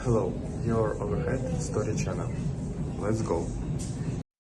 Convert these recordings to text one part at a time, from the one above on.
Hello, you're Overhead Story Channel. Let's go.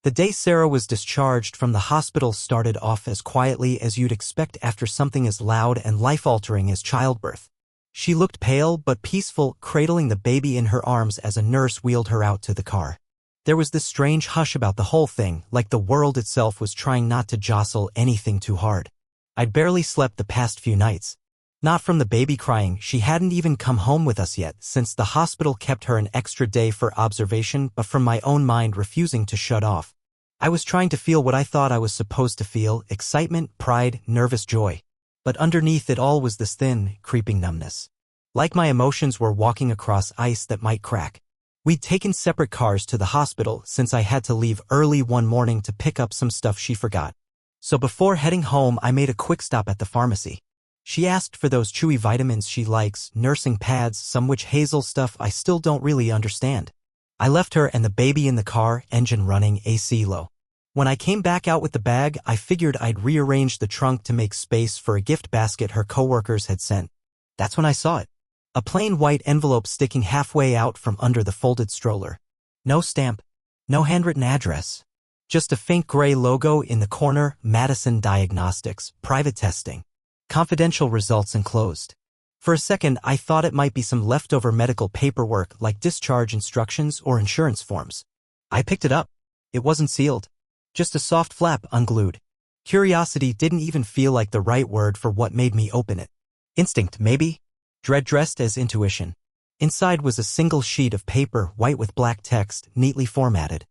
The day Sarah was discharged from the hospital started off as quietly as you'd expect after something as loud and life-altering as childbirth. She looked pale but peaceful, cradling the baby in her arms as a nurse wheeled her out to the car. There was this strange hush about the whole thing, like the world itself was trying not to jostle anything too hard. I'd barely slept the past few nights. Not from the baby crying, she hadn't even come home with us yet, since the hospital kept her an extra day for observation, but from my own mind refusing to shut off. I was trying to feel what I thought I was supposed to feel: excitement, pride, nervous joy. But underneath it all was this thin, creeping numbness. Like my emotions were walking across ice that might crack. We'd taken separate cars to the hospital since I had to leave early one morning to pick up some stuff she forgot. So before heading home, I made a quick stop at the pharmacy. She asked for those chewy vitamins she likes, nursing pads, some witch hazel stuff I still don't really understand. I left her and the baby in the car, engine running, AC low. When I came back out with the bag, I figured I'd rearrange the trunk to make space for a gift basket her coworkers had sent. That's when I saw it. A plain white envelope sticking halfway out from under the folded stroller. No stamp. No handwritten address. Just a faint gray logo in the corner: Madison Diagnostics, private testing. Confidential results enclosed. For a second, I thought it might be some leftover medical paperwork like discharge instructions or insurance forms. I picked it up. It wasn't sealed. Just a soft flap unglued. Curiosity didn't even feel like the right word for what made me open it. Instinct, maybe? Dread dressed as intuition. Inside was a single sheet of paper, white with black text, neatly formatted.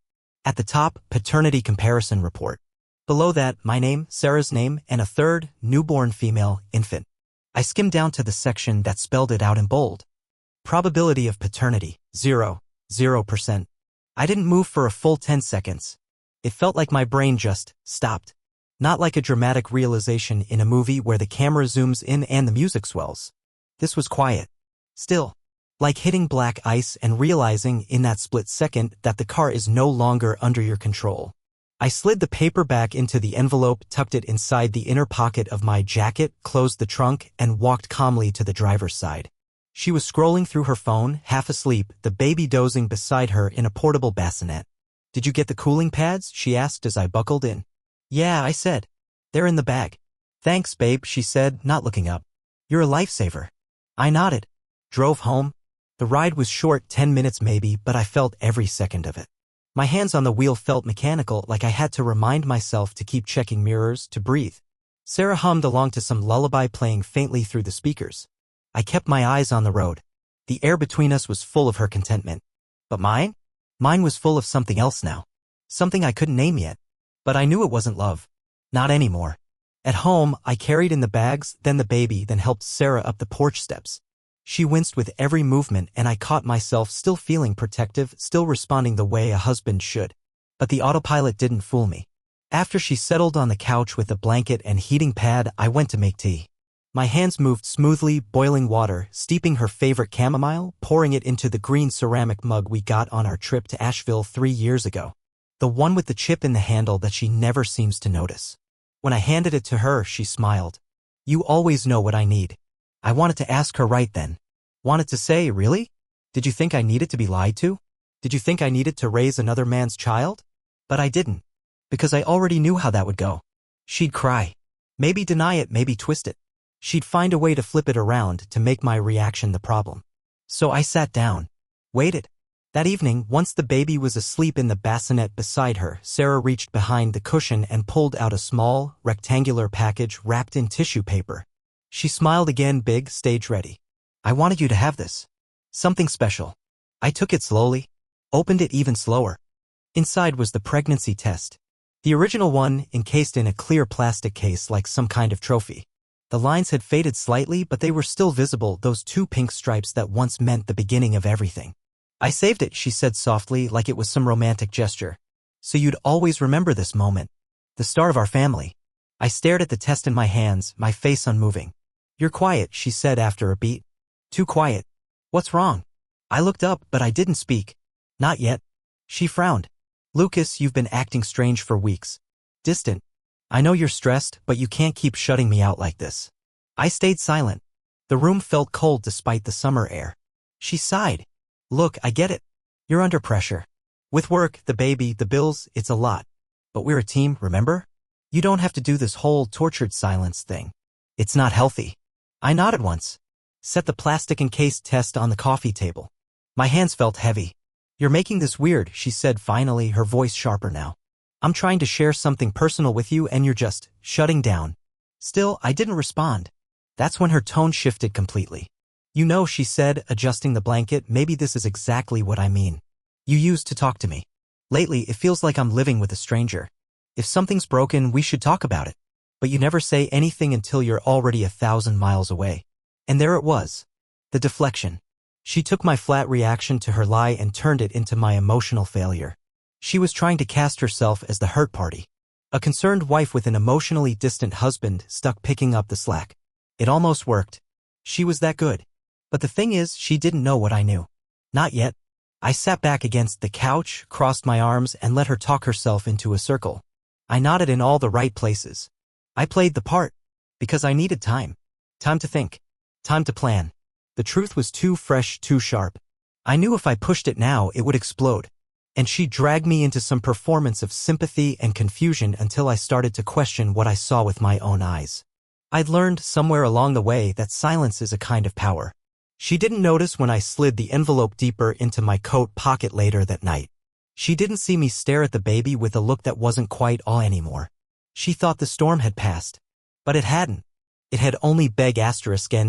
At the top, paternity comparison report. Below that, my name, Sarah's name, and a third, newborn female, infant. I skimmed down to the section that spelled it out in bold. Probability of paternity, 0%. I didn't move for a full 10 seconds. It felt like my brain just stopped. Not like a dramatic realization in a movie where the camera zooms in and the music swells. This was quiet. Still. Like hitting black ice and realizing in that split second that the car is no longer under your control. I slid the paper back into the envelope, tucked it inside the inner pocket of my jacket, closed the trunk, and walked calmly to the driver's side. She was scrolling through her phone, half asleep, the baby dozing beside her in a portable bassinet. "Did you get the cooling pads?" she asked as I buckled in. "Yeah," I said. "They're in the bag." "Thanks, babe," she said, not looking up. "You're a lifesaver." I nodded. Drove home. The ride was short, 10 minutes maybe, but I felt every second of it. My hands on the wheel felt mechanical, like I had to remind myself to keep checking mirrors, to breathe. Sarah hummed along to some lullaby playing faintly through the speakers. I kept my eyes on the road. The air between us was full of her contentment. But mine? Mine was full of something else now. Something I couldn't name yet. But I knew it wasn't love. Not anymore. At home, I carried in the bags, then the baby, then helped Sarah up the porch steps. She winced with every movement, and I caught myself still feeling protective, still responding the way a husband should. But the autopilot didn't fool me. After she settled on the couch with a blanket and heating pad, I went to make tea. My hands moved smoothly, boiling water, steeping her favorite chamomile, pouring it into the green ceramic mug we got on our trip to Asheville 3 years ago. The one with the chip in the handle that she never seems to notice. When I handed it to her, she smiled. "You always know what I need." I wanted to ask her right then. Wanted to say, "Really? Did you think I needed to be lied to? Did you think I needed to raise another man's child?" But I didn't. Because I already knew how that would go. She'd cry. Maybe deny it, maybe twist it. She'd find a way to flip it around to make my reaction the problem. So I sat down. Waited. That evening, once the baby was asleep in the bassinet beside her, Sarah reached behind the cushion and pulled out a small, rectangular package wrapped in tissue paper. She smiled again, big, stage ready. "I wanted you to have this. Something special." I took it slowly. Opened it even slower. Inside was the pregnancy test. The original one, encased in a clear plastic case like some kind of trophy. The lines had faded slightly, but they were still visible, those 2 pink stripes that once meant the beginning of everything. "I saved it," she said softly, like it was some romantic gesture. "So you'd always remember this moment. The start of our family." I stared at the test in my hands, my face unmoving. "You're quiet," she said after a beat. "Too quiet." "What's wrong?" I looked up, but I didn't speak. "Not yet." She frowned. "Lucas, you've been acting strange for weeks. Distant. I know you're stressed, but you can't keep shutting me out like this." I stayed silent. The room felt cold despite the summer air. She sighed. Look, I get it. You're under pressure. With work, the baby, the bills, it's a lot. But we're a team, remember? You don't have to do this whole tortured silence thing. It's not healthy. I nodded once. Set the plastic encased test on the coffee table. My hands felt heavy. You're making this weird, she said finally, her voice sharper now. I'm trying to share something personal with you and you're just shutting down. Still, I didn't respond. That's when her tone shifted completely. You know, she said, adjusting the blanket, maybe this is exactly what I mean. You used to talk to me. Lately, it feels like I'm living with a stranger. If something's broken, we should talk about it. But you never say anything until you're already 1,000 miles away. And there it was. The deflection. She took my flat reaction to her lie and turned it into my emotional failure. She was trying to cast herself as the hurt party. A concerned wife with an emotionally distant husband stuck picking up the slack. It almost worked. She was that good. But the thing is, she didn't know what I knew. Not yet. I sat back against the couch, crossed my arms, and let her talk herself into a circle. I nodded in all the right places. I played the part. Because I needed time. Time to think. Time to plan. The truth was too fresh, too sharp. I knew if I pushed it now, it would explode. And she dragged me into some performance of sympathy and confusion until I started to question what I saw with my own eyes. I'd learned somewhere along the way that silence is a kind of power. She didn't notice when I slid the envelope deeper into my coat pocket later that night. She didn't see me stare at the baby with a look that wasn't quite all anymore. She thought the storm had passed. But it hadn't. It had only begun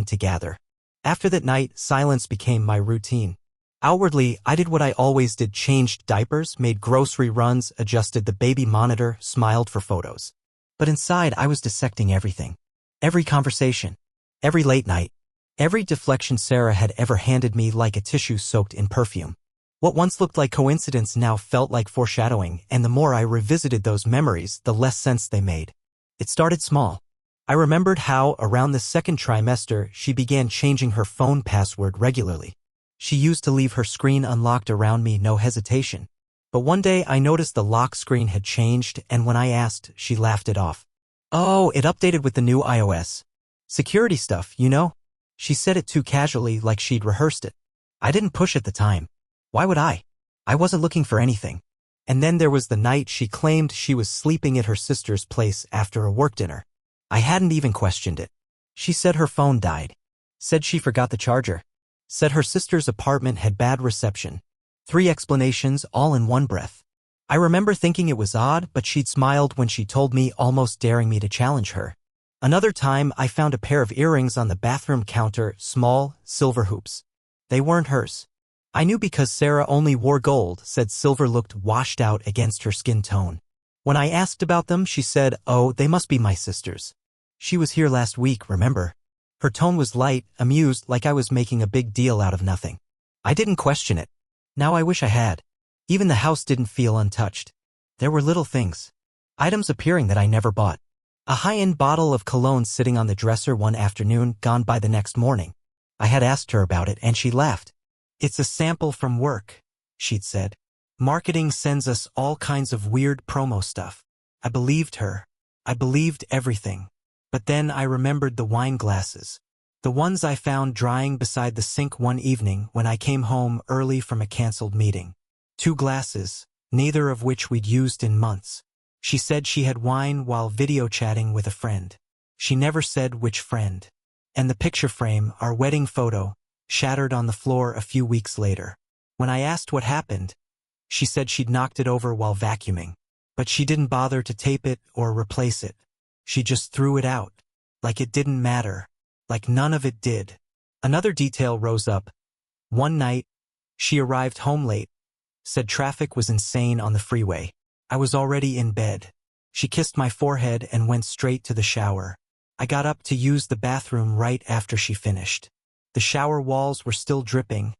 to gather. After that night, silence became my routine. Outwardly, I did what I always did: changed diapers, made grocery runs, adjusted the baby monitor, smiled for photos. But inside, I was dissecting everything. Every conversation. Every late night. Every deflection Sarah had ever handed me like a tissue soaked in perfume. What once looked like coincidence now felt like foreshadowing, and the more I revisited those memories, the less sense they made. It started small. I remembered how, around the second trimester, she began changing her phone password regularly. She used to leave her screen unlocked around me, no hesitation. But one day I noticed the lock screen had changed, and when I asked, she laughed it off. Oh, it updated with the new iOS. Security stuff, you know? She said it too casually, like she'd rehearsed it. I didn't push at the time. Why would I? I wasn't looking for anything. And then there was the night she claimed she was sleeping at her sister's place after a work dinner. I hadn't even questioned it. She said her phone died. Said she forgot the charger. Said her sister's apartment had bad reception. 3 explanations all in one breath. I remember thinking it was odd, but she'd smiled when she told me, almost daring me to challenge her. Another time, I found a pair of earrings on the bathroom counter, small, silver hoops. They weren't hers. I knew because Sarah only wore gold, said silver looked washed out against her skin tone. When I asked about them, she said, oh, they must be my sister's. She was here last week, remember? Her tone was light, amused, like I was making a big deal out of nothing. I didn't question it. Now I wish I had. Even the house didn't feel untouched. There were little things. Items appearing that I never bought. A high-end bottle of cologne sitting on the dresser one afternoon, gone by the next morning. I had asked her about it, and she laughed. It's a sample from work, she'd said. Marketing sends us all kinds of weird promo stuff. I believed her. I believed everything. But then I remembered the wine glasses. The ones I found drying beside the sink one evening when I came home early from a canceled meeting. 2 glasses, neither of which we'd used in months. She said she had wine while video chatting with a friend. She never said which friend. And the picture frame, our wedding photo, shattered on the floor a few weeks later. When I asked what happened, she said she'd knocked it over while vacuuming. But she didn't bother to tape it or replace it. She just threw it out. Like it didn't matter. Like none of it did. Another detail rose up. One night, she arrived home late. Said traffic was insane on the freeway. I was already in bed. She kissed my forehead and went straight to the shower. I got up to use the bathroom right after she finished. The shower walls were still dripping,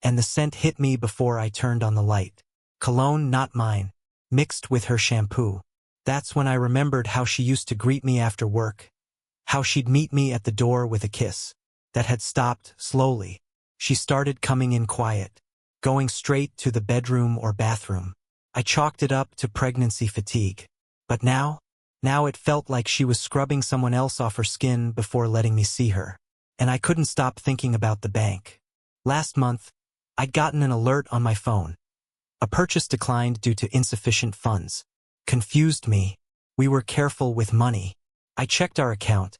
and the scent hit me before I turned on the light. Cologne, not mine, mixed with her shampoo. That's when I remembered how she used to greet me after work. How she'd meet me at the door with a kiss. That had stopped slowly. She started coming in quiet, going straight to the bedroom or bathroom. I chalked it up to pregnancy fatigue. But now it felt like she was scrubbing someone else off her skin before letting me see her. And I couldn't stop thinking about the bank. Last month, I'd gotten an alert on my phone. A purchase declined due to insufficient funds. Confused me. We were careful with money. I checked our account,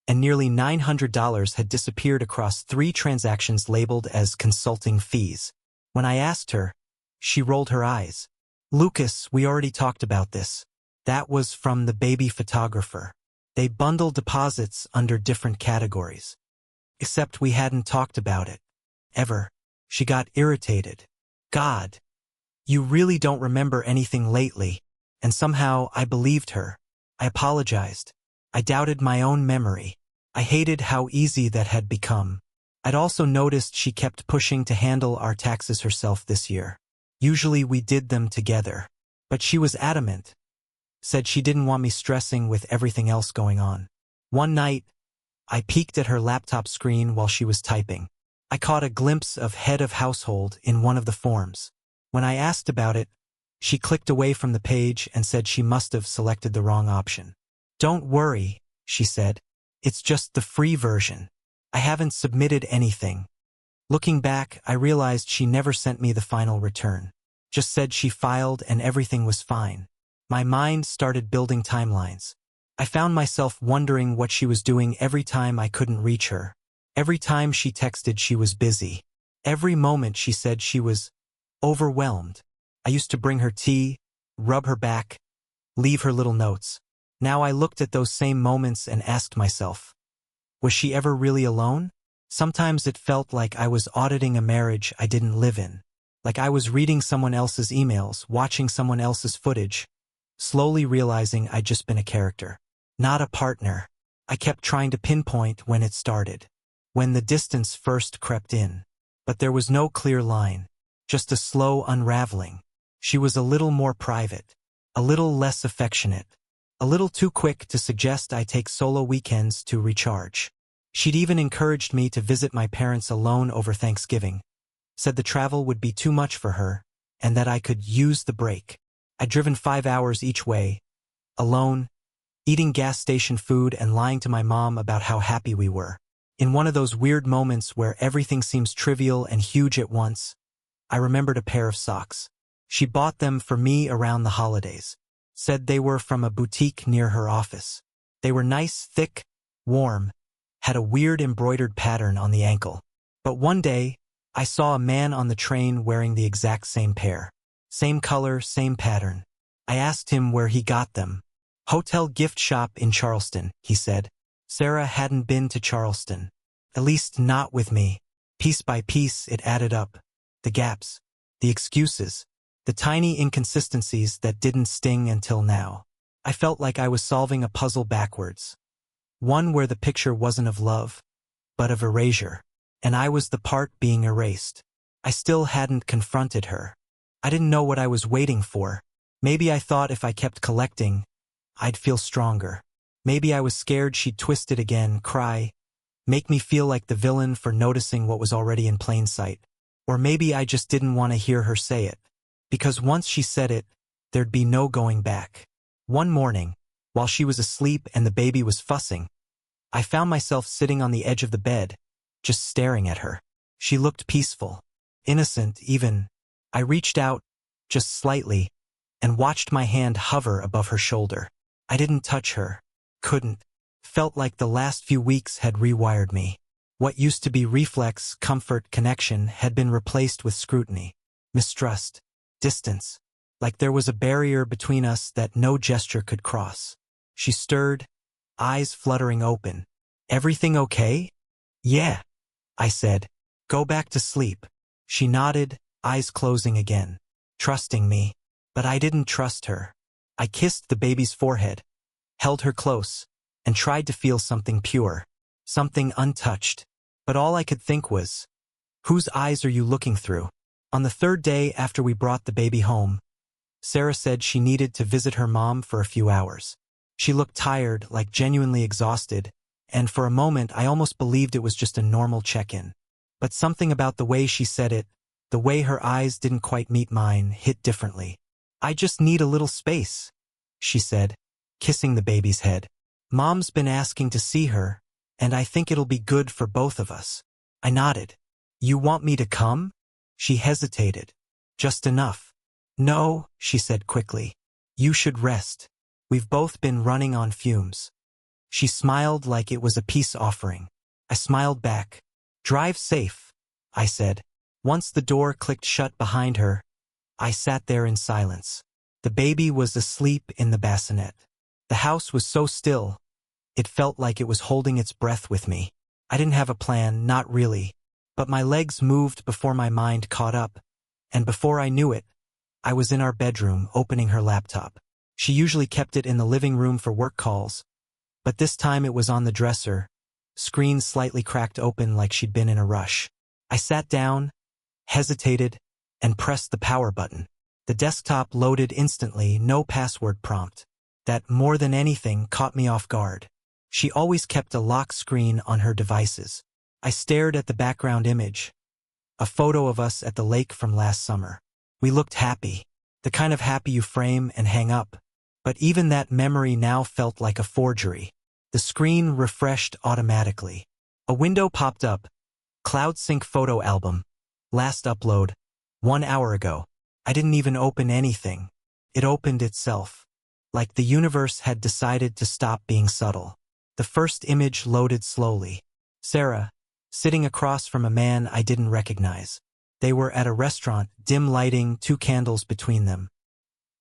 and nearly $900 had disappeared across 3 transactions labeled as consulting fees. When I asked her, she rolled her eyes. "Lucas, we already talked about this. That was from the baby photographer. They bundle deposits under different categories. Except we hadn't talked about it. Ever." She got irritated. "God, you really don't remember anything lately." And somehow I believed her. I apologized. I doubted my own memory. I hated how easy that had become. I'd also noticed she kept pushing to handle our taxes herself this year. Usually we did them together. But she was adamant. Said she didn't want me stressing with everything else going on. One night, I peeked at her laptop screen while she was typing. I caught a glimpse of head of household in one of the forms. When I asked about it, she clicked away from the page and said she must have selected the wrong option. "Don't worry," she said. "It's just the free version. I haven't submitted anything." Looking back, I realized she never sent me the final return. Just said she filed and everything was fine. My mind started building timelines. I found myself wondering what she was doing every time I couldn't reach her. Every time she texted, she was busy. Every moment she said she was overwhelmed. I used to bring her tea, rub her back, leave her little notes. Now I looked at those same moments and asked myself, was she ever really alone? Sometimes it felt like I was auditing a marriage I didn't live in. Like I was reading someone else's emails, watching someone else's footage, slowly realizing I'd just been a character, not a partner. I kept trying to pinpoint when it started, when the distance first crept in. But there was no clear line, just a slow unraveling. She was a little more private, a little less affectionate, a little too quick to suggest I take solo weekends to recharge. She'd even encouraged me to visit my parents alone over Thanksgiving, said the travel would be too much for her, and that I could use the break. I'd driven 5 hours each way, alone, eating gas station food and lying to my mom about how happy we were. In one of those weird moments where everything seems trivial and huge at once, I remembered a pair of socks. She bought them for me around the holidays, said they were from a boutique near her office. They were nice, thick, warm, had a weird embroidered pattern on the ankle. But one day, I saw a man on the train wearing the exact same pair. Same color, same pattern. I asked him where he got them. "Hotel gift shop in Charleston," he said. Sarah hadn't been to Charleston. At least not with me. Piece by piece, it added up. The gaps, the excuses, the tiny inconsistencies that didn't sting until now. I felt like I was solving a puzzle backwards. One where the picture wasn't of love, but of erasure. And I was the part being erased. I still hadn't confronted her. I didn't know what I was waiting for. Maybe I thought if I kept collecting, I'd feel stronger. Maybe I was scared she'd twist it again, cry, make me feel like the villain for noticing what was already in plain sight. Or maybe I just didn't want to hear her say it. Because once she said it, there'd be no going back. One morning, while she was asleep and the baby was fussing, I found myself sitting on the edge of the bed, just staring at her. She looked peaceful, innocent even. I reached out, just slightly, and watched my hand hover above her shoulder. I didn't touch her. Couldn't. Felt like the last few weeks had rewired me. What used to be reflex, comfort, connection had been replaced with scrutiny, mistrust, distance. Like there was a barrier between us that no gesture could cross. She stirred, eyes fluttering open. "Everything okay?" "Yeah," I said. "Go back to sleep." She nodded, eyes closing again, trusting me. But I didn't trust her. I kissed the baby's forehead, held her close, and tried to feel something pure, something untouched. But all I could think was, whose eyes are you looking through? On the 3rd day after we brought the baby home, Sarah said she needed to visit her mom for a few hours. She looked tired, like genuinely exhausted, and for a moment I almost believed it was just a normal check-in. But something about the way she said it, the way her eyes didn't quite meet mine, hit differently. "I just need a little space," she said, kissing the baby's head. "Mom's been asking to see her, and I think it'll be good for both of us." I nodded. "You want me to come?" She hesitated. Just enough. No, she said quickly. You should rest. We've both been running on fumes. She smiled like it was a peace offering. I smiled back. Drive safe, I said. Once the door clicked shut behind her, I sat there in silence. The baby was asleep in the bassinet. The house was so still, it felt like it was holding its breath with me. I didn't have a plan, not really, but my legs moved before my mind caught up, and before I knew it, I was in our bedroom opening her laptop. She usually kept it in the living room for work calls, but this time it was on the dresser, screen slightly cracked open like she'd been in a rush. I sat down, hesitated, and pressed the power button. The desktop loaded instantly, no password prompt. That, more than anything, caught me off guard. She always kept a lock screen on her devices. I stared at the background image, a photo of us at the lake from last summer. We looked happy, the kind of happy you frame and hang up. But even that memory now felt like a forgery. The screen refreshed automatically. A window popped up. Cloud Sync photo album. Last upload. 1 hour ago. I didn't even open anything. It opened itself. Like the universe had decided to stop being subtle. The first image loaded slowly. Sarah, sitting across from a man I didn't recognize. They were at a restaurant, dim lighting, 2 candles between them.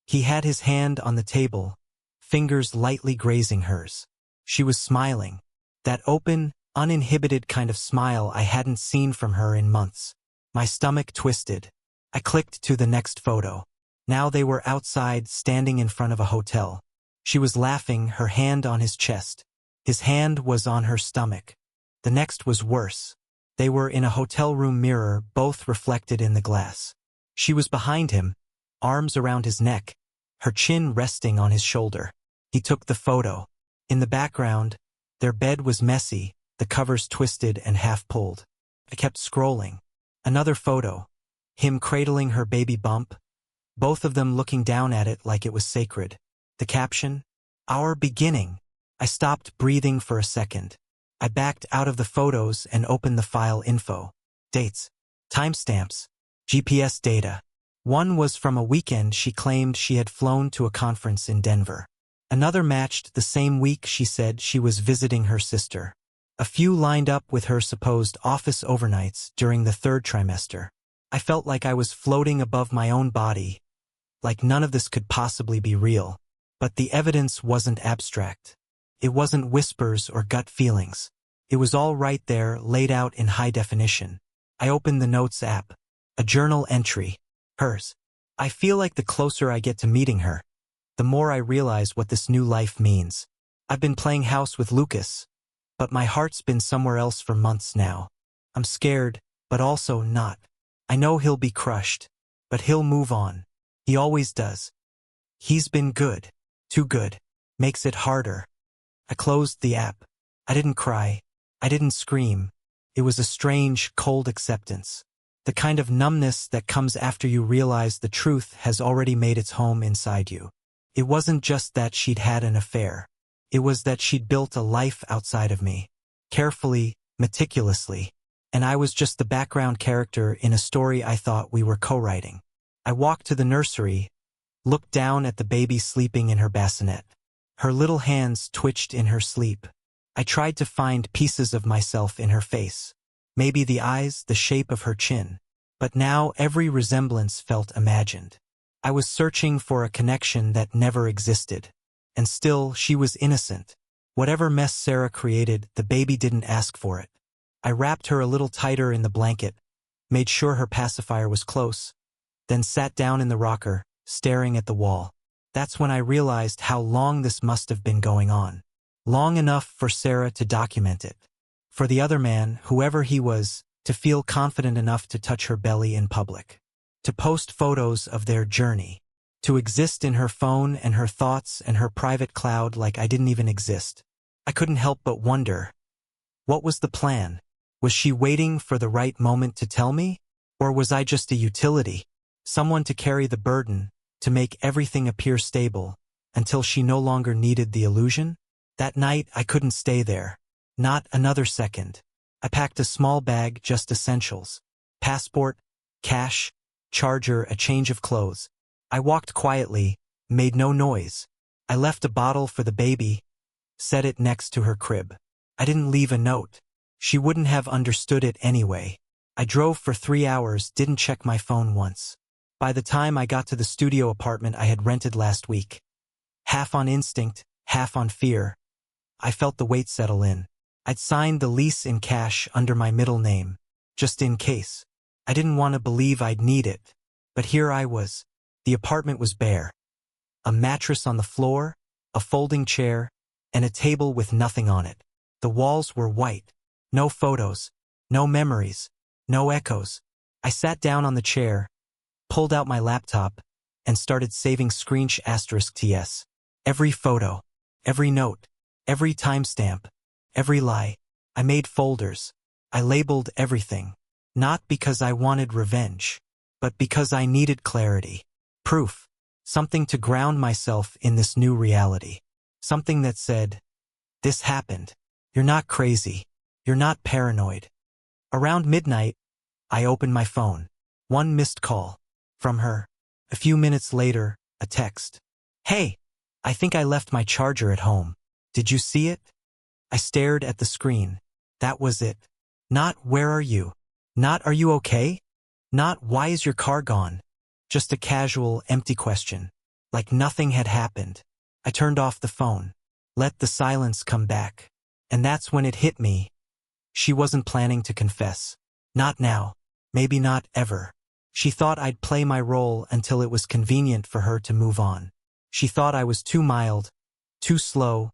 He had his hand on the table, fingers lightly grazing hers. She was smiling. That open, uninhibited kind of smile I hadn't seen from her in months. My stomach twisted. I clicked to the next photo. Now they were outside, standing in front of a hotel. She was laughing, her hand on his chest. His hand was on her stomach. The next was worse. They were in a hotel room mirror, both reflected in the glass. She was behind him, arms around his neck, her chin resting on his shoulder. He took the photo. In the background, their bed was messy, the covers twisted and half pulled. I kept scrolling. Another photo. Him cradling her baby bump, both of them looking down at it like it was sacred. The caption, "Our beginning." I stopped breathing for a second. I backed out of the photos and opened the file info. Dates. Timestamps. GPS data. One was from a weekend she claimed she had flown to a conference in Denver. Another matched the same week she said she was visiting her sister. A few lined up with her supposed office overnights during the 3rd trimester. I felt like I was floating above my own body, like none of this could possibly be real. But the evidence wasn't abstract. It wasn't whispers or gut feelings. It was all right there, laid out in high definition. I opened the Notes app. A journal entry. Hers. I feel like the closer I get to meeting her, the more I realize what this new life means. I've been playing house with Lucas, but my heart's been somewhere else for months now. I'm scared, but also not. I know he'll be crushed, but he'll move on. He always does. He's been good. Too good. Makes it harder. I closed the app. I didn't cry. I didn't scream. It was a strange, cold acceptance. The kind of numbness that comes after you realize the truth has already made its home inside you. It wasn't just that she'd had an affair. It was that she'd built a life outside of me. Carefully, meticulously. And I was just the background character in a story I thought we were co-writing. I walked to the nursery, looked down at the baby sleeping in her bassinet. Her little hands twitched in her sleep. I tried to find pieces of myself in her face. Maybe the eyes, the shape of her chin. But now every resemblance felt imagined. I was searching for a connection that never existed. And still, she was innocent. Whatever mess Sarah created, the baby didn't ask for it. I wrapped her a little tighter in the blanket, made sure her pacifier was close, then sat down in the rocker, staring at the wall. That's when I realized how long this must have been going on. Long enough for Sarah to document it. For the other man, whoever he was, to feel confident enough to touch her belly in public. To post photos of their journey. To exist in her phone and her thoughts and her private cloud like I didn't even exist. I couldn't help but wonder. What was the plan? Was she waiting for the right moment to tell me? Or was I just a utility? Someone to carry the burden, to make everything appear stable, until she no longer needed the illusion? That night, I couldn't stay there. Not another second. I packed a small bag, just essentials. Passport, Cash, charger, a change of clothes. I walked quietly, made no noise. I left a bottle for the baby, set it next to her crib. I didn't leave a note. She wouldn't have understood it anyway. I drove for 3 hours, didn't check my phone once. By the time I got to the studio apartment I had rented last week, half on instinct, half on fear, I felt the weight settle in. I'd signed the lease in cash under my middle name, just in case. I didn't want to believe I'd need it, but here I was. The apartment was bare. A mattress on the floor, a folding chair, and a table with nothing on it. The walls were white. No photos, no memories, no echoes. I sat down on the chair, pulled out my laptop, and started saving **TS. Every photo, every note, every timestamp, every lie. I made folders. I labeled everything. Not because I wanted revenge, but because I needed clarity. Proof. Something to ground myself in this new reality. Something that said, this happened. You're not crazy. You're not paranoid. Around midnight, I opened my phone. One missed call. From her. A few minutes later, a text. Hey, I think I left my charger at home. Did you see it? I stared at the screen. That was it. Not where are you? Not are you okay? Not why is your car gone? Just a casual, empty question. Like nothing had happened. I turned off the phone. Let the silence come back. And that's when it hit me. She wasn't planning to confess. Not now. Maybe not ever. She thought I'd play my role until it was convenient for her to move on. She thought I was too mild, too slow,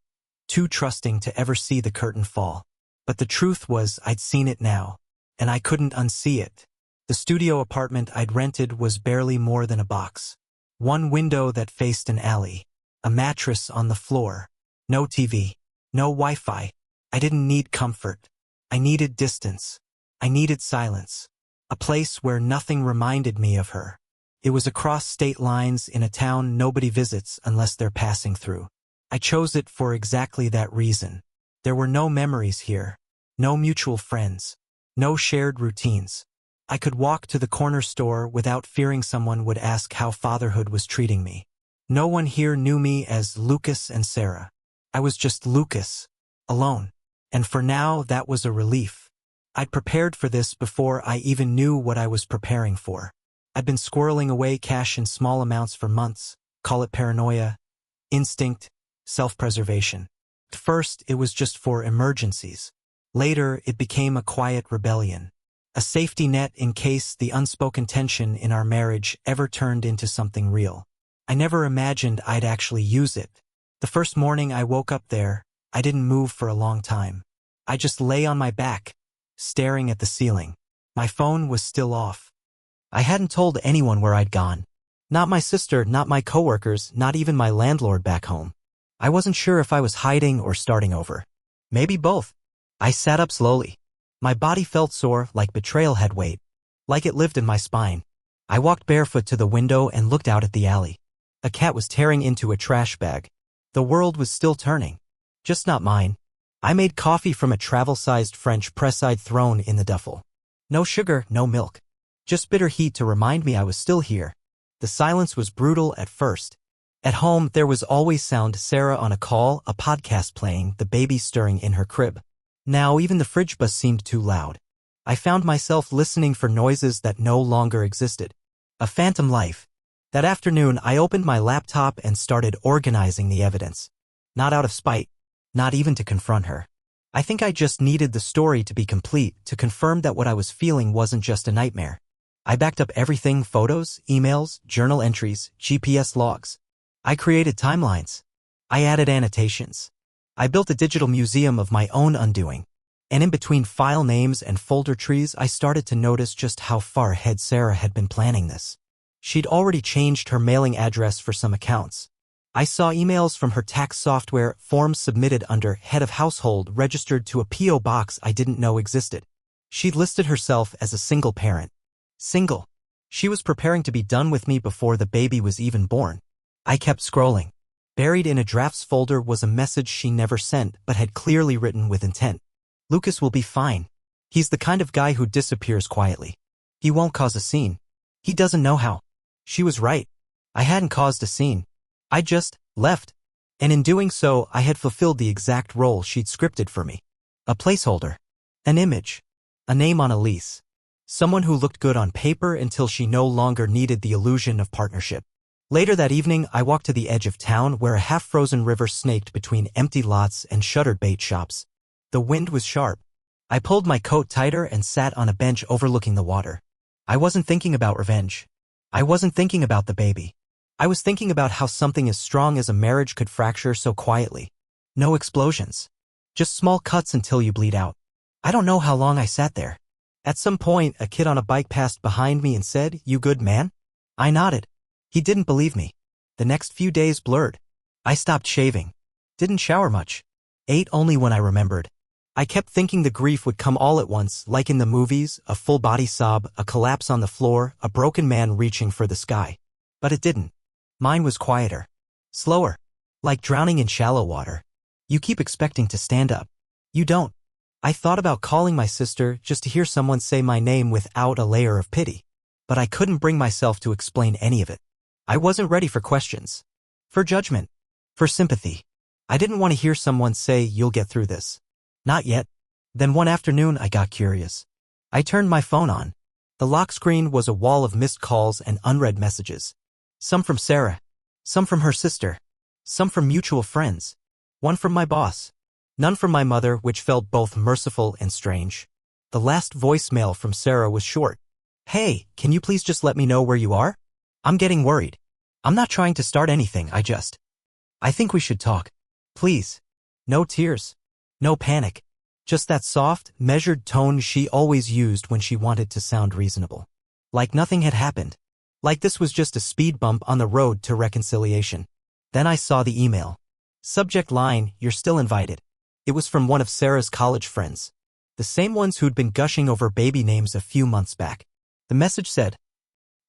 too trusting to ever see the curtain fall. But the truth was I'd seen it now, and I couldn't unsee it. The studio apartment I'd rented was barely more than a box. One window that faced an alley. A mattress on the floor. No TV. No Wi-Fi. I didn't need comfort. I needed distance. I needed silence. A place where nothing reminded me of her. It was across state lines in a town nobody visits unless they're passing through. I chose it for exactly that reason. There were no memories here. No mutual friends. No shared routines. I could walk to the corner store without fearing someone would ask how fatherhood was treating me. No one here knew me as Lucas and Sarah. I was just Lucas, alone. And for now, that was a relief. I'd prepared for this before I even knew what I was preparing for. I'd been squirreling away cash in small amounts for months. Call it paranoia, instinct, self-preservation. At first, it was just for emergencies. Later, it became a quiet rebellion. A safety net in case the unspoken tension in our marriage ever turned into something real. I never imagined I'd actually use it. The first morning I woke up there, I didn't move for a long time. I just lay on my back, staring at the ceiling. My phone was still off. I hadn't told anyone where I'd gone. Not my sister, not my coworkers, not even my landlord back home. I wasn't sure if I was hiding or starting over. Maybe both. I sat up slowly. My body felt sore, like betrayal had weight. Like it lived in my spine. I walked barefoot to the window and looked out at the alley. A cat was tearing into a trash bag. The world was still turning. Just not mine. I made coffee from a travel-sized French press I'd thrown in the duffel. No sugar, no milk. Just bitter heat to remind me I was still here. The silence was brutal at first. At home, there was always sound: Sarah on a call, a podcast playing, the baby stirring in her crib. Now even the fridge buzz seemed too loud. I found myself listening for noises that no longer existed. A phantom life. That afternoon, I opened my laptop and started organizing the evidence. Not out of spite. Not even to confront her. I think I just needed the story to be complete, to confirm that what I was feeling wasn't just a nightmare. I backed up everything: photos, emails, journal entries, GPS logs. I created timelines. I added annotations. I built a digital museum of my own undoing. And in between file names and folder trees, I started to notice just how far ahead Sarah had been planning this. She'd already changed her mailing address for some accounts. I saw emails from her tax software, forms submitted under head of household registered to a P.O. box I didn't know existed. She'd listed herself as a single parent. Single. She was preparing to be done with me before the baby was even born. I kept scrolling. Buried in a drafts folder was a message she never sent but had clearly written with intent. Lucas will be fine. He's the kind of guy who disappears quietly. He won't cause a scene. He doesn't know how. She was right. I hadn't caused a scene. I just left. And in doing so, I had fulfilled the exact role she'd scripted for me. A placeholder. An image. A name on a lease. Someone who looked good on paper until she no longer needed the illusion of partnership. Later that evening, I walked to the edge of town where a half-frozen river snaked between empty lots and shuttered bait shops. The wind was sharp. I pulled my coat tighter and sat on a bench overlooking the water. I wasn't thinking about revenge. I wasn't thinking about the baby. I was thinking about how something as strong as a marriage could fracture so quietly. No explosions. Just small cuts until you bleed out. I don't know how long I sat there. At some point, a kid on a bike passed behind me and said, "You good, man?" I nodded. He didn't believe me. The next few days blurred. I stopped shaving. Didn't shower much. Ate only when I remembered. I kept thinking the grief would come all at once, like in the movies, a full-body sob, a collapse on the floor, a broken man reaching for the sky. But it didn't. Mine was quieter. Slower. Like drowning in shallow water. You keep expecting to stand up. You don't. I thought about calling my sister just to hear someone say my name without a layer of pity. But I couldn't bring myself to explain any of it. I wasn't ready for questions. For judgment. For sympathy. I didn't want to hear someone say, "You'll get through this." Not yet. Then one afternoon I got curious. I turned my phone on. The lock screen was a wall of missed calls and unread messages. Some from Sarah. Some from her sister. Some from mutual friends. One from my boss. None from my mother, which felt both merciful and strange. The last voicemail from Sarah was short. "Hey, can you please just let me know where you are? I'm getting worried. I'm not trying to start anything, I think we should talk. Please." No tears. No panic. Just that soft, measured tone she always used when she wanted to sound reasonable. Like nothing had happened. Like this was just a speed bump on the road to reconciliation. Then I saw the email. Subject line, "You're still invited." It was from one of Sarah's college friends. The same ones who'd been gushing over baby names a few months back. The message said,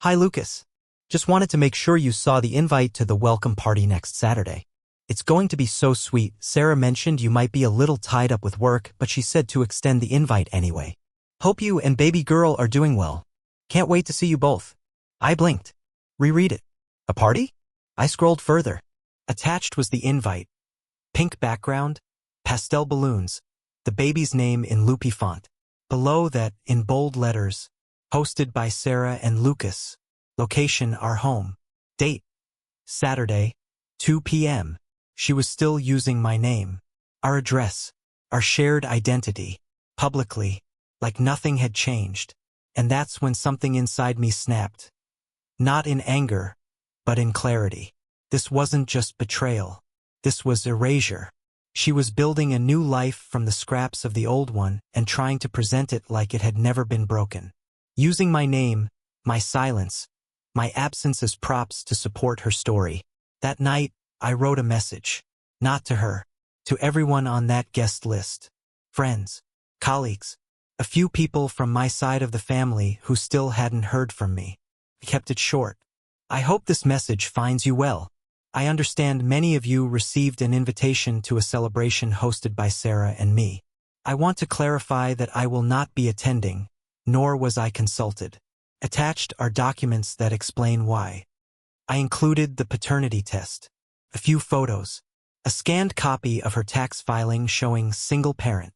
"Hi Lucas. Just wanted to make sure you saw the invite to the welcome party next Saturday. It's going to be so sweet. Sarah mentioned you might be a little tied up with work, but she said to extend the invite anyway. Hope you and baby girl are doing well. Can't wait to see you both." I blinked. Reread it. A party? I scrolled further. Attached was the invite. Pink background, pastel balloons, the baby's name in loopy font. Below that, in bold letters, hosted by Sarah and Lucas. Location, our home. Date, Saturday, 2 p.m. She was still using my name. Our address, our shared identity, publicly, like nothing had changed. And that's when something inside me snapped. Not in anger, but in clarity. This wasn't just betrayal. This was erasure. She was building a new life from the scraps of the old one and trying to present it like it had never been broken. Using my name, my silence, my absence as props to support her story. That night, I wrote a message. Not to her. To everyone on that guest list. Friends. Colleagues. A few people from my side of the family who still hadn't heard from me. I kept it short. I hope this message finds you well. I understand many of you received an invitation to a celebration hosted by Sarah and me. I want to clarify that I will not be attending, nor was I consulted. Attached are documents that explain why. I included the paternity test, a few photos, a scanned copy of her tax filing showing single parent.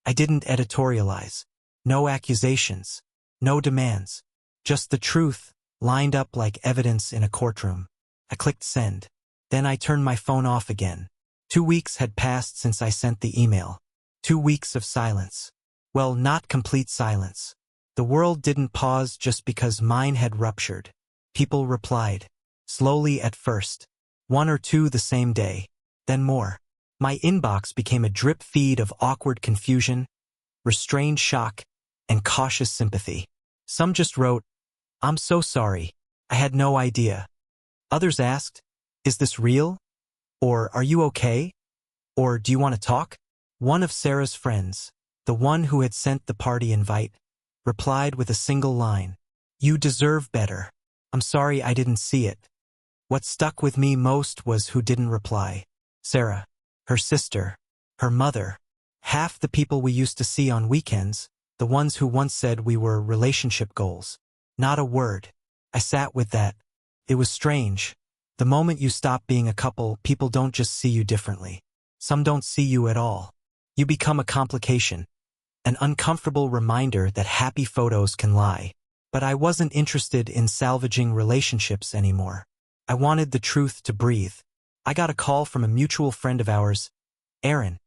I didn't editorialize. No accusations, no demands, just the truth, lined up like evidence in a courtroom. I clicked send. Then I turned my phone off again. 2 weeks had passed since I sent the email. 2 weeks of silence. Well, not complete silence. The world didn't pause just because mine had ruptured. People replied. Slowly at first. 1 or 2 the same day. Then more. My inbox became a drip feed of awkward confusion, restrained shock, and cautious sympathy. Some just wrote, "I'm so sorry. I had no idea." Others asked, "Is this real?" Or, "Are you okay?" Or, "Do you want to talk?" One of Sarah's friends, the one who had sent the party invite, replied with a single line. "You deserve better. I'm sorry I didn't see it." What stuck with me most was who didn't reply. Sarah, her sister, her mother, half the people we used to see on weekends, the ones who once said we were relationship goals. Not a word. I sat with that. It was strange. The moment you stop being a couple, people don't just see you differently. Some don't see you at all. You become a complication. An uncomfortable reminder that happy photos can lie. But I wasn't interested in salvaging relationships anymore. I wanted the truth to breathe. I got a call from a mutual friend of ours, Aaron,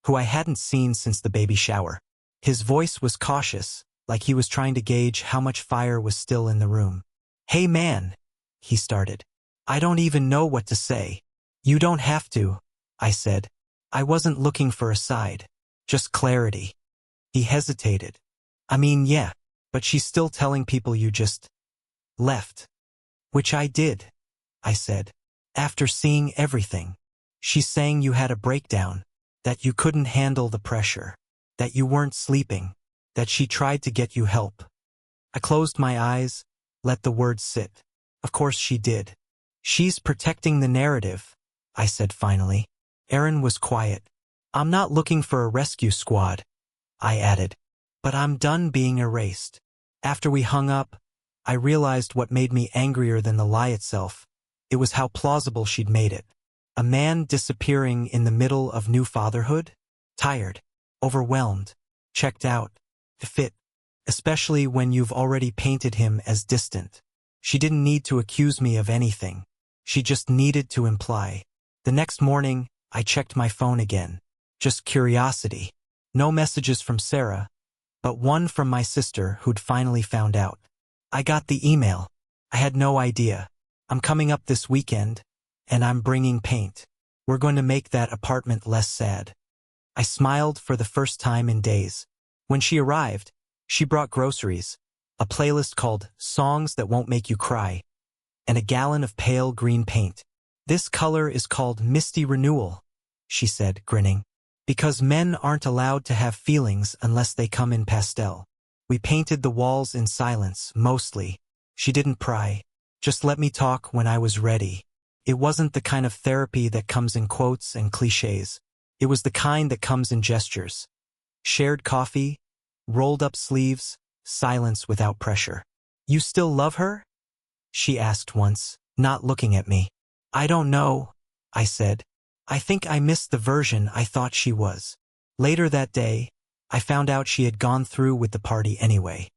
who I hadn't seen since the baby shower. His voice was cautious, like he was trying to gauge how much fire was still in the room. "Hey man," he started. "I don't even know what to say." "You don't have to," I said. I wasn't looking for a side, just clarity. He hesitated. "I mean, yeah, but she's still telling people you just left." "Which I did," I said. "After seeing everything. She's saying you had a breakdown, that you couldn't handle the pressure, that you weren't sleeping, that she tried to get you help." I closed my eyes, let the words sit. Of course she did. "She's protecting the narrative," I said finally. Aaron was quiet. "I'm not looking for a rescue squad," I added. "But I'm done being erased." After we hung up, I realized what made me angrier than the lie itself. It was how plausible she'd made it. A man disappearing in the middle of new fatherhood? Tired, overwhelmed, checked out, fit, especially when you've already painted him as distant. She didn't need to accuse me of anything. She just needed to imply. The next morning, I checked my phone again. Just curiosity. No messages from Sarah, but one from my sister who'd finally found out. I got the email. I had no idea. "I'm coming up this weekend, and I'm bringing paint. We're going to make that apartment less sad." I smiled for the first time in days. When she arrived, she brought groceries, a playlist called Songs That Won't Make You Cry, and a gallon of pale green paint. "This color is called Misty Renewal," she said, grinning. "Because men aren't allowed to have feelings unless they come in pastel." We painted the walls in silence, mostly. She didn't pry. Just let me talk when I was ready. It wasn't the kind of therapy that comes in quotes and cliches. It was the kind that comes in gestures. Shared coffee, rolled up sleeves, silence without pressure. "You still love her?" she asked once, not looking at me. "I don't know," I said. "I think I missed the version I thought she was." Later that day, I found out she had gone through with the party anyway.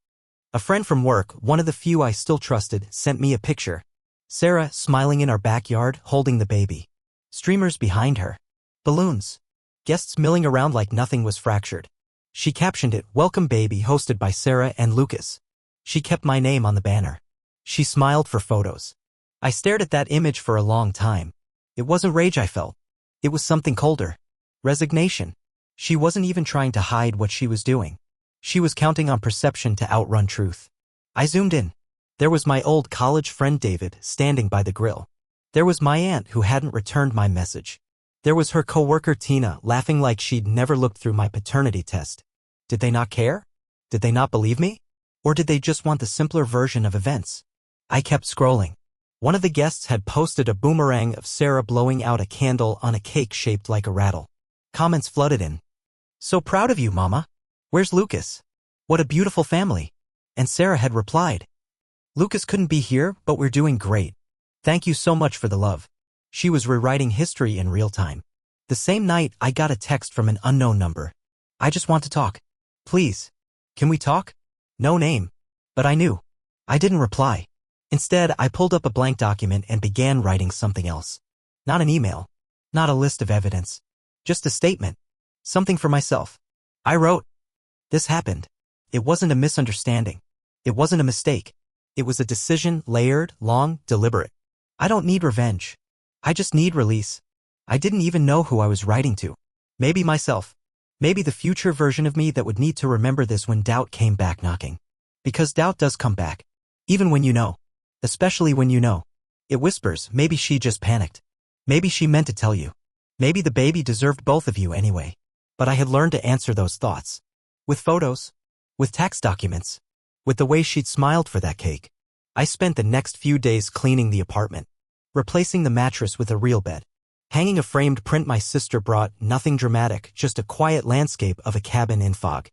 A friend from work, one of the few I still trusted, sent me a picture. Sarah smiling in our backyard, holding the baby. Streamers behind her. Balloons. Guests milling around like nothing was fractured. She captioned it, "Welcome Baby," hosted by Sarah and Lucas. She kept my name on the banner. She smiled for photos. I stared at that image for a long time. It wasn't rage I felt. It was something colder. Resignation. She wasn't even trying to hide what she was doing. She was counting on perception to outrun truth. I zoomed in. There was my old college friend David standing by the grill. There was my aunt who hadn't returned my message. There was her coworker Tina laughing like she'd never looked through my paternity test. Did they not care? Did they not believe me? Or did they just want the simpler version of events? I kept scrolling. One of the guests had posted a boomerang of Sarah blowing out a candle on a cake shaped like a rattle. Comments flooded in. "So proud of you, Mama. Where's Lucas? What a beautiful family." And Sarah had replied, "Lucas couldn't be here, but we're doing great. Thank you so much for the love." She was rewriting history in real time. The same night, I got a text from an unknown number. "I just want to talk. Please. Can we talk?" No name. But I knew. I didn't reply. Instead, I pulled up a blank document and began writing something else. Not an email. Not a list of evidence. Just a statement. Something for myself. I wrote, "This happened. It wasn't a misunderstanding. It wasn't a mistake. It was a decision, layered, long, deliberate. I don't need revenge. I just need release." I didn't even know who I was writing to. Maybe myself. Maybe the future version of me that would need to remember this when doubt came back knocking. Because doubt does come back. Even when you know. Especially when you know. It whispers, maybe she just panicked. Maybe she meant to tell you. Maybe the baby deserved both of you anyway. But I had learned to answer those thoughts. With photos. With tax documents. With the way she'd smiled for that cake. I spent the next few days cleaning the apartment. Replacing the mattress with a real bed. Hanging a framed print my sister brought, nothing dramatic, just a quiet landscape of a cabin in fog.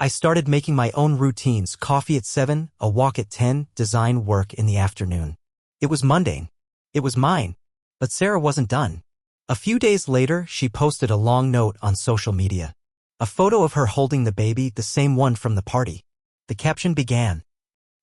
I started making my own routines, coffee at 7, a walk at 10, design work in the afternoon. It was mundane. It was mine. But Sarah wasn't done. A few days later, she posted a long note on social media. A photo of her holding the baby, the same one from the party. The caption began,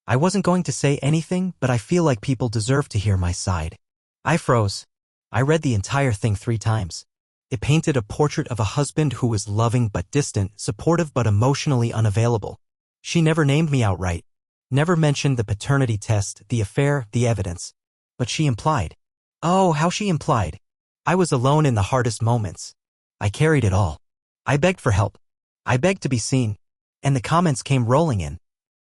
"I wasn't going to say anything, but I feel like people deserve to hear my side." I froze. I read the entire thing 3 times. It painted a portrait of a husband who was loving but distant, supportive but emotionally unavailable. She never named me outright, never mentioned the paternity test, the affair, the evidence. But she implied. Oh, how she implied. I was alone in the hardest moments. I carried it all. I begged for help. I begged to be seen. And the comments came rolling in.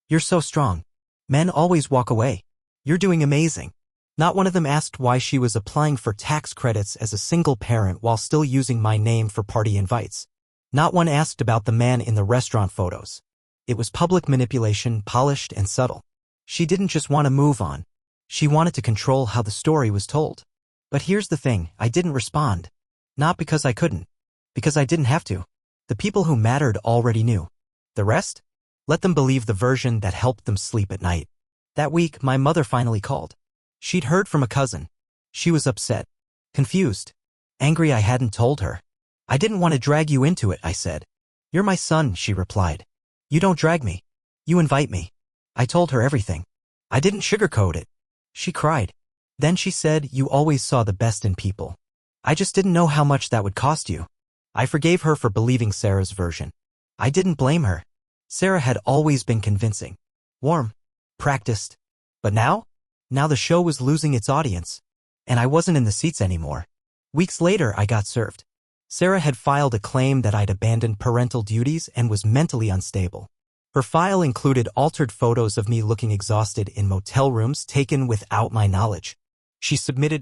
"You're so strong. Men always walk away. You're doing amazing." Not one of them asked why she was applying for tax credits as a single parent while still using my name for party invites. Not one asked about the man in the restaurant photos. It was public manipulation, polished and subtle. She didn't just want to move on. She wanted to control how the story was told. But here's the thing, I didn't respond. Not because I couldn't. Because I didn't have to. The people who mattered already knew. The rest? Let them believe the version that helped them sleep at night. That week, my mother finally called. She'd heard from a cousin. She was upset, confused, angry I hadn't told her. "I didn't want to drag you into it," I said. "You're my son," she replied. "You don't drag me. You invite me." I told her everything. I didn't sugarcoat it. She cried. Then she said, "You always saw the best in people. I just didn't know how much that would cost you." I forgave her for believing Sarah's version. I didn't blame her. Sarah had always been convincing, warm, practiced. But now? Now the show was losing its audience, and I wasn't in the seats anymore. Weeks later, I got served. Sarah had filed a claim that I'd abandoned parental duties and was mentally unstable. Her file included altered photos of me looking exhausted in motel rooms taken without my knowledge. She submitted